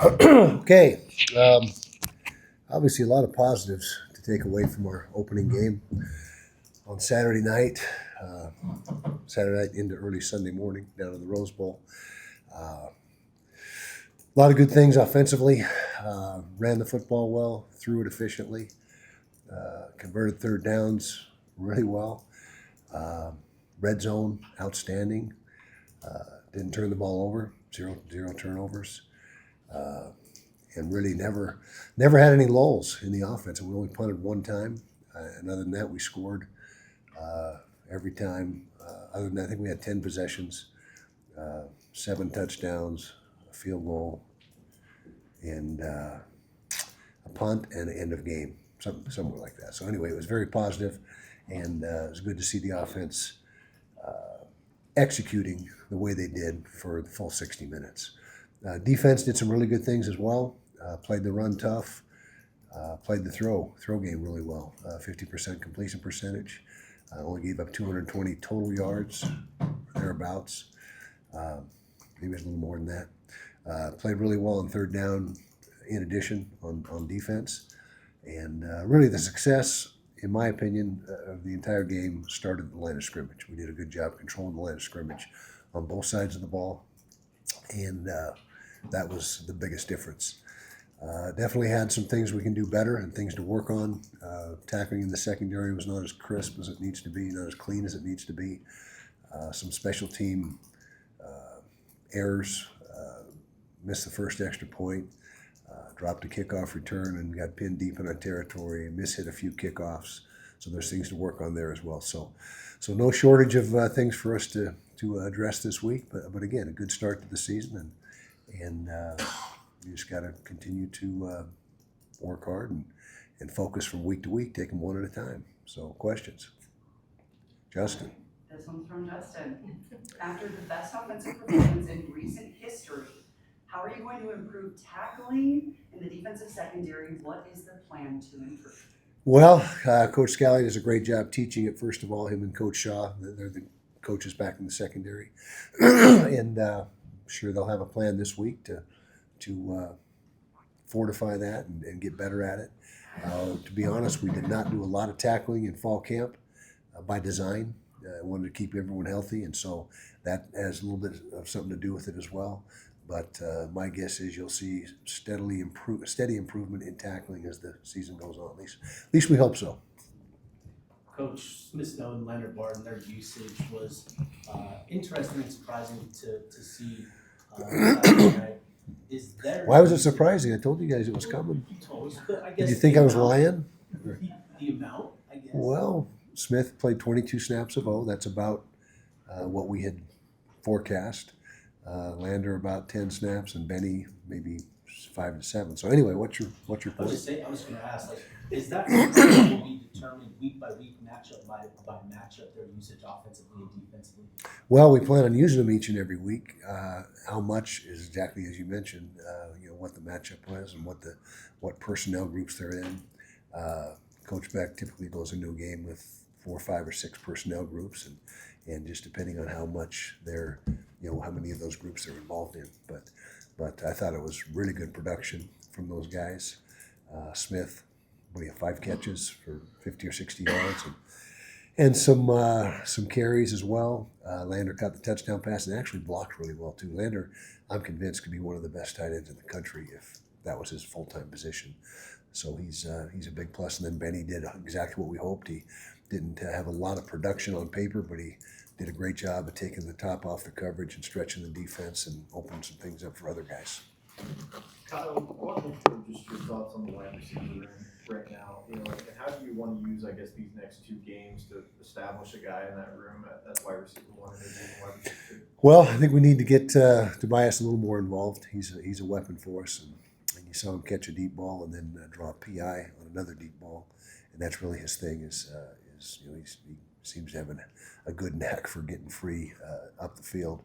Okay. Obviously, a lot of positives to take away from our opening game on Saturday night. Uh, Saturday night into early Sunday morning down in the Rose Bowl. A lot of good things offensively. Ran the football well, threw it efficiently, converted third downs really well. Uh, Red zone, outstanding. Didn't turn the ball over. Zero turnovers. Uh, and really never had any lulls in the offense. We only punted one time, and other than that, we scored every time. Other than that, I think we had 10 possessions, 7 touchdowns, a field goal, and a punt and an end of game, somewhere like that. So anyway, it was very positive, and it was good to see the offense executing the way they did for the full 60 minutes. Defense did some really good things as well. Played the run tough. Played the throw game really well. 50% completion percentage. Only gave up 220 total yards, thereabouts. Maybe it's a little more than that. Played really well on third down. In addition, on defense, and really the success, in my opinion, of the entire game started at the line of scrimmage. We did a good job controlling the line of scrimmage on both sides of the ball, and that was the biggest difference. Definitely had some things we can do better and things to work on. Tackling in the secondary was not as crisp as it needs to be, not as clean as it needs to be. Some special team errors. Missed the first extra point. Dropped a kickoff return and got pinned deep in our territory. Hit a few kickoffs. So there's things to work on there as well. So no shortage of things for us to address this week. But again, a good start to the season, and you just got to continue to work hard and focus from week to week, take them one at a time. So questions, Justin. This one's from Justin. After the best offensive performance in recent history, how are you going to improve tackling in the defensive secondary? What is the plan to improve? Well, Coach Scally does a great job teaching it. First of all, him and Coach Shaw, they're the coaches back in the secondary, and I'm sure they'll have a plan this week to fortify that and get better at it. To be honest, we did not do a lot of tackling in fall camp by design. I wanted to keep everyone healthy, and so that has a little bit of something to do with it as well. But my guess is you'll see steady improvement in tackling as the season goes on. At least we hope so. Coach Smith Snow and Leonard Barton, their usage was interesting and surprising to see. Is there Why was it surprising? I told you guys it was coming. You told us, but I guess Did you think I was lying? The amount, I guess. Well, Smith played 22 snaps of O. That's about what we had forecast. Lander about 10 snaps, and Benny maybe 5 to 7. So anyway, what's your I was point? just saying, I was going to ask, like, is that something that will be determined week by week, matchup by matchup, their usage offensively and defensively? Well, we plan on using them each and every week. How much is exactly as you mentioned. What the matchup was and what personnel groups they're in. Coach Beck typically goes into a game with 4, 5, or 6 personnel groups, and just depending on how much they're, how many of those groups they're involved in. But I thought it was really good production from those guys. Smith, 5 catches for 50 or 60 yards, and some carries as well. Lander caught the touchdown pass and actually blocked really well too. Lander, I'm convinced, could be one of the best tight ends in the country if that was his full-time position. So he's a big plus. And then Benny did exactly what we hoped. He didn't have a lot of production on paper, but he did a great job of taking the top off the coverage and stretching the defense and opening some things up for other guys. Kyle, what just your thoughts on the wide receiver room right now? And how do you want to use, I guess, these next 2 games to establish a guy in that room at wide receiver 1 and maybe wide receiver 2? Well, I think we need to get Tobias a little more involved. He's a weapon for us, and you saw him catch a deep ball and then draw a PI on another deep ball, and that's really his thing. He seems to have a good knack for getting free up the field.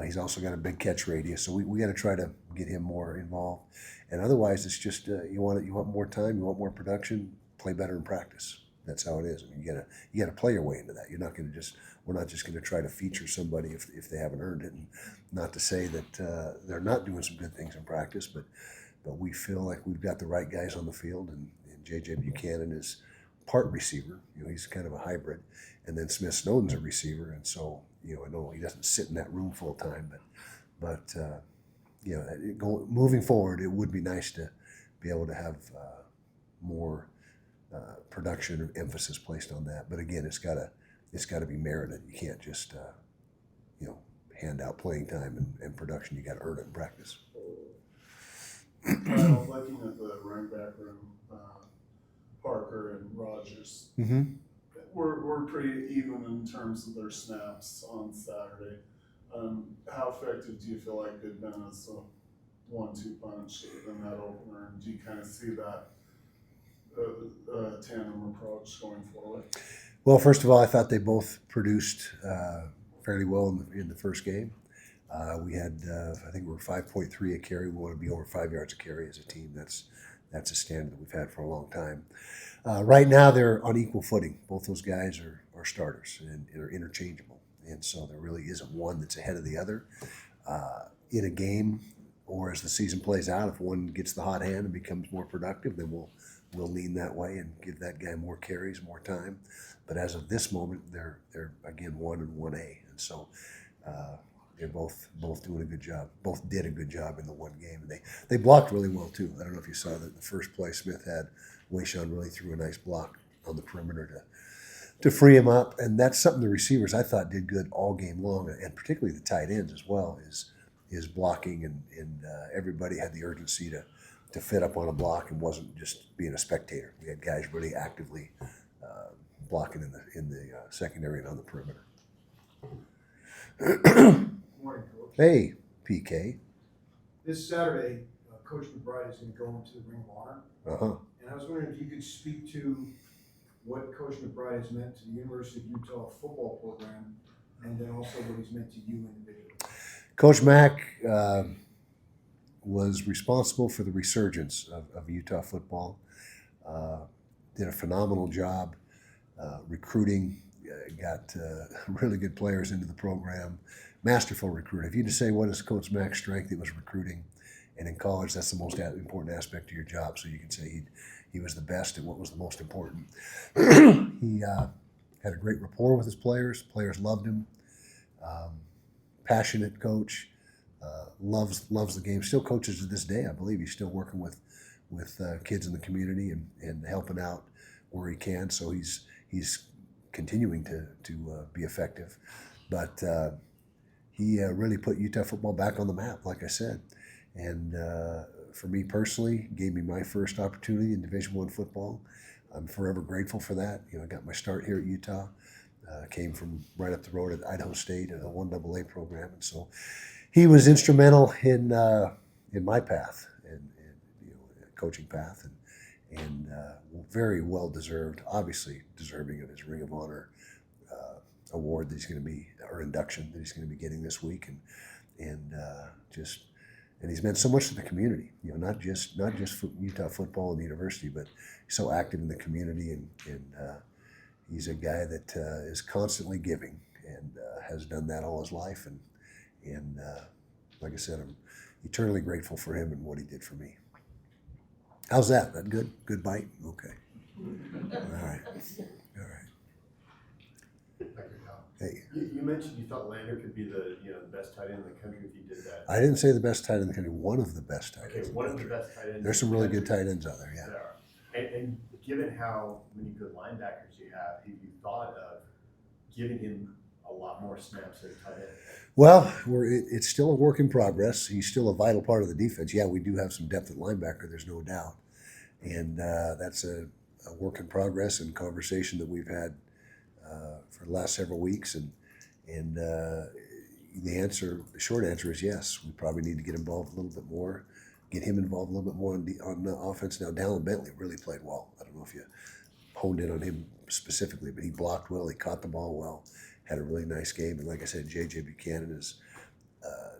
He's also got a big catch radius, so we got to try to get him more involved. And otherwise, it's just you want more time, you want more production, play better in practice. That's how it is. I mean, you gotta play your way into that. We're not just gonna try to feature somebody if they haven't earned it. And not to say that they're not doing some good things in practice, but we feel like we've got the right guys on the field, and J.J. Buchanan is part receiver. He's kind of a hybrid, and then Smith Snowden's a receiver, and so I know he doesn't sit in that room full time, but moving forward, it would be nice to be able to have more production and emphasis placed on that. But again, it's gotta be merited. You can't just hand out playing time and production. You got to earn it in practice. Looking at the running back room, Parker and Rogers, Mm-hmm. we're pretty even in terms of their snaps on Saturday. How effective do you feel like they've been as a 1-2 punch in that opener? And do you kind of see that tandem approach going forward? Well, first of all, I thought they both produced fairly well in the first game. We had, I think we were 5.3 a carry. We want to be over 5 yards a carry as a team. That's a standard that we've had for a long time. Right now, they're on equal footing. Both those guys are starters and are interchangeable. And so there really isn't one that's ahead of the other. In a game or as the season plays out, if one gets the hot hand and becomes more productive, then we'll lean that way and give that guy more carries, more time. But as of this moment, they're again 1 and 1A. And so they're both doing a good job. Both did a good job in the one game. And they blocked really well, too. I don't know if you saw that in the first play, Smith had Wayshawn really threw a nice block on the perimeter to free him up. And that's something the receivers, I thought, did good all game long, and particularly the tight ends as well, is blocking. And everybody had the urgency to fit up on a block and wasn't just being a spectator. We had guys really actively blocking in the secondary and on the perimeter. Morning, Coach. Hey, PK. This Saturday, Coach McBride is going to go into the Ring of Honor. Uh-huh. And I was wondering if you could speak to what Coach McBride has meant to the University of Utah football program, and then also what he's meant to you individually. Coach Mack was responsible for the resurgence of Utah football. Did a phenomenal job recruiting, got really good players into the program. Masterful recruiter. If you just say what is Coach Mack's strength, it was recruiting. And in college, that's the most important aspect of your job. So you can say he was the best at what was the most important. He had a great rapport with his players. Players loved him. Passionate coach. Loves the game. Still coaches to this day. I believe he's still working with kids in the community and helping out where he can. So he's continuing to be effective. But he really put Utah football back on the map, like I said. And for me personally, gave me my first opportunity in Division I football. I'm forever grateful for that. I got my start here at Utah. Came from right up the road at Idaho State in a 1AA program, and so he was instrumental in my path and coaching path, and very well deserved. Obviously deserving of his Ring of Honor award that he's going to be, or induction that he's going to be getting this week, and he's meant so much to the community. Not just for Utah football and the university, but he's so active in the community, and he's a guy that is constantly giving and has done that all his life. And like I said, I'm eternally grateful for him and what he did for me. How's that? That good? Good bite? Okay. All right. Hey, You mentioned you thought Lander could be the best tight end in the country if he did that. I didn't say the best tight end in the country. One of the best tight ends. Okay, in one the of the country. best tight ends. There's some really good tight ends out there. Yeah. There are. And given how many good linebackers you have you thought of giving him a lot more snaps at tight end? Well, it's still a work in progress. He's still a vital part of the defense. Yeah, we do have some depth at linebacker. There's no doubt, and that's a work in progress and conversation that we've had for the last several weeks. And the short answer is yes. We probably need to get involved a little bit more, get him involved a little bit more on the offense. Now, Dallin Bentley really played well. I don't know if you honed in on him specifically, but he blocked well. He caught the ball well. Had a really nice game. And like I said, J.J. Buchanan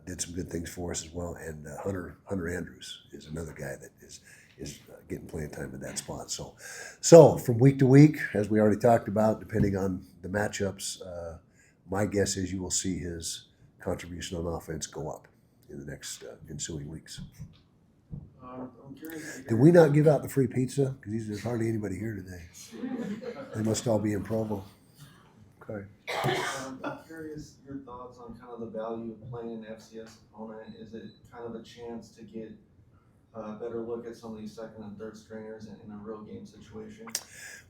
did some good things for us as well. And Hunter Andrews is another guy that is getting playing time in that spot. So from week to week, as we already talked about, depending on the matchups, my guess is you will see his contribution on offense go up in the next ensuing weeks. I'm curious to Did hear. we not give out the free pizza? Because there's hardly anybody here today. They must all be in Provo. Okay. I'm curious your thoughts on kind of the value of playing an FCS opponent. Is it kind of a chance to get a better look at some of these second and third stringers in a real game situation?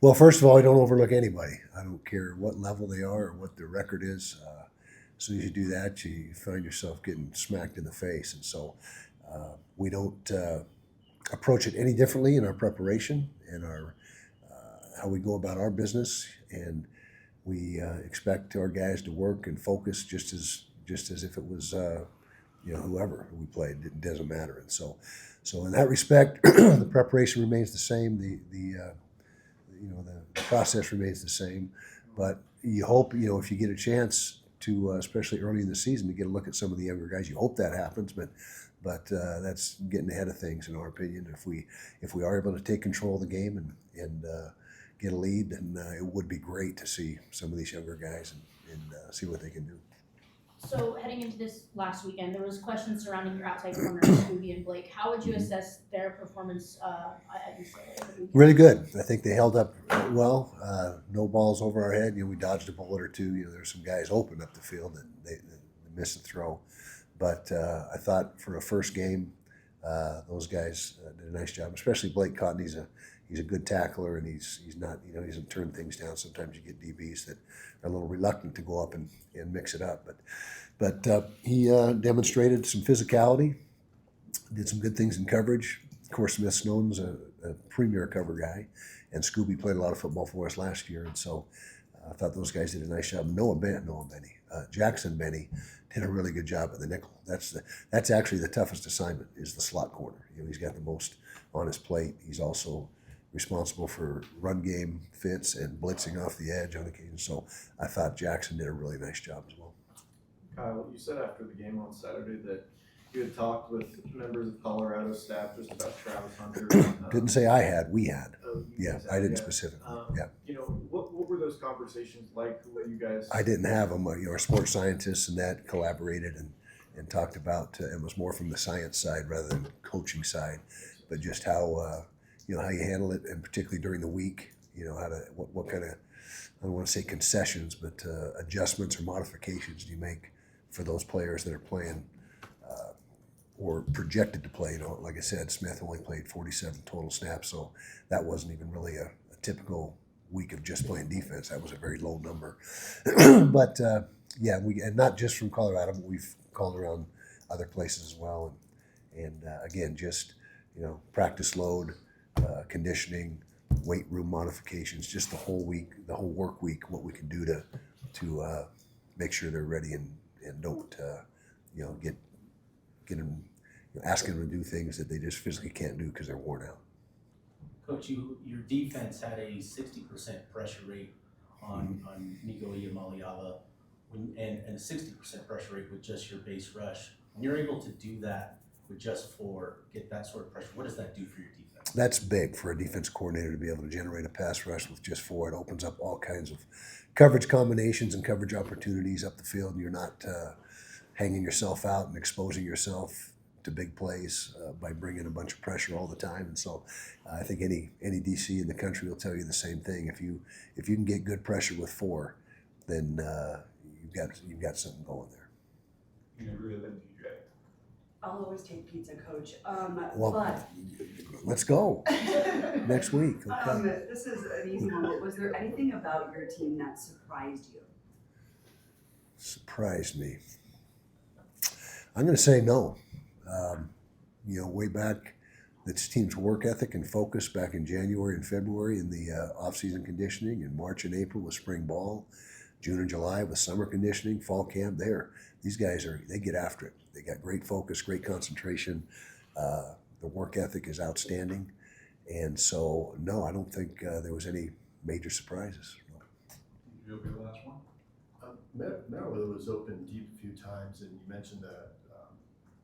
Well, first of all, I don't overlook anybody. I don't care what level they are or what their record is. As soon as you do that, you find yourself getting smacked in the face. And so we don't approach it any differently in our preparation and our how we go about our business. And we expect our guys to work and focus just as if it was whoever we played. It doesn't matter. And so in that respect, the preparation remains the same. The process remains the same. But you hope if you get a chance to, especially early in the season, to get a look at some of the younger guys. You hope that happens, but that's getting ahead of things in our opinion. If we are able to take control of the game and get a lead, then it would be great to see some of these younger guys and see what they can do. So heading into this last weekend, there was questions surrounding your outside corners, Scooby and Blake. How would you assess their performance at UCLA over the weekend? Really good. I think they held up well. No balls over our head. We dodged a bullet or two. There's some guys open up the field that they missed a throw. But I thought for a first game, those guys did a nice job. Especially Blake Cotton. He's a good tackler, and he's not he doesn't turn things down. Sometimes you get DBs that are a little reluctant to go up and mix it up. But he demonstrated some physicality, did some good things in coverage. Of course, Smith Snowden's a premier cover guy, and Scooby played a lot of football for us last year, and so I thought those guys did a nice job. Jackson Benny did a really good job at the nickel. That's actually the toughest assignment is the slot corner. He's got the most on his plate. He's also responsible for run game fits and blitzing off the edge on occasion. So I thought Jackson did a really nice job as well. Kyle, you said after the game on Saturday that you had talked with members of Colorado staff just about Travis Hunter. Didn't say I had, we had. You Yeah, guys I had, didn't yeah. specifically. Yeah. What were those conversations like? Who were you guys? I didn't have them. Our sports scientists and that collaborated and talked about, it was more from the science side rather than coaching side, but just how, how you handle it, and particularly during the week, what kind of, I don't want to say concessions, but adjustments or modifications do you make for those players that are playing or projected to play. Like I said, Smith only played 47 total snaps, so that wasn't even really a typical week of just playing defense. That was a very low number. But and not just from Colorado, but we've called around other places as well. And again, just practice load, conditioning, weight room modifications, just the whole week, the whole work week, what we can do to make sure they're ready and don't get them asking them to do things that they just physically can't do because they're worn out. Coach, your defense had a 60% pressure rate on Nico Iamaliala and a 60% pressure rate with just your base rush. When you're able to do that with just 4, get that sort of pressure, what does that do for your defense? That's big for a defense coordinator to be able to generate a pass rush with just 4. It opens up all kinds of coverage combinations and coverage opportunities up the field, and you're not hanging yourself out and exposing yourself to big plays by bringing a bunch of pressure all the time. And so I think any DC in the country will tell you the same thing. If you can get good pressure with 4, then you've got something going there. You agree with that, DJ? I'll always take pizza, Coach. Well, But let's go next week. Okay. this is an easy one. Was there anything about your team that surprised you? Surprised me. I'm going to say no. Way back, this team's work ethic and focus back in January and February in the off-season conditioning, in March and April with spring ball, June and July with summer conditioning, fall camp. These guys they get after it. They got great focus, great concentration. The work ethic is outstanding, and so no, I don't think there was any major surprises. You'll be the last one. Merriweather was open deep a few times, and you mentioned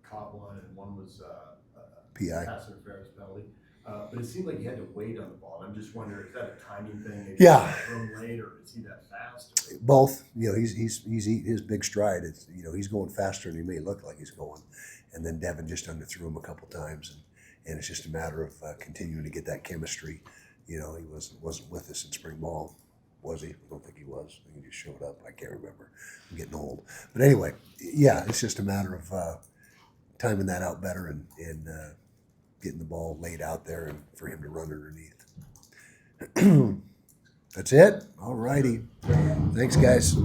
caught one, and one was PI. pass interference penalty. But it seemed like he had to wait on the ball. I'm just wondering, is that a timing thing? Maybe Yeah. he thrown late, or is he that fast? Or- Both, he's eating his big stride. It's, he's going faster than he may look like he's going. And then Devin just underthrew him a couple times, and it's just a matter of continuing to get that chemistry. He wasn't with us in spring ball, was he? I don't think he was. I think he just showed up. I can't remember. I'm getting old. But anyway, yeah, it's just a matter of timing that out better and getting the ball laid out there and for him to run underneath. That's it. All righty. Thanks, guys.